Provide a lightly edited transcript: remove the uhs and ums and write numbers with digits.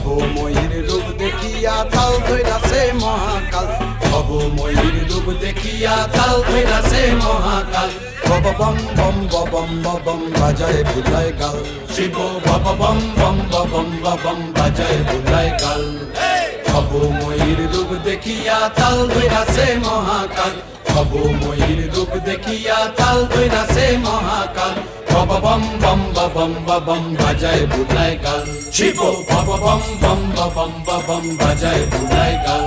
ভবময়ীর রূপ দেখিয়া তাল ধইরাছে মহাকাল, ভবময়ীর রূপ দেখিয়া তাল ধইরাছে মহাকাল। বব বম বম বম বম বাজায় বুলায় গাল, শিব বব বম বম বম বম বাজায় বুলায় গাল। ভবময়ীর রূপ দেখিয়া তাল ধইরাছে মহাকাল, ভবময়ীর রূপ দেখিয়া তাল ধইরাছে মহাকাল। বব বম বম বম বাজায় বুলায় গাল, শিব বব বম বম বম বাজায় বুলায় গাল।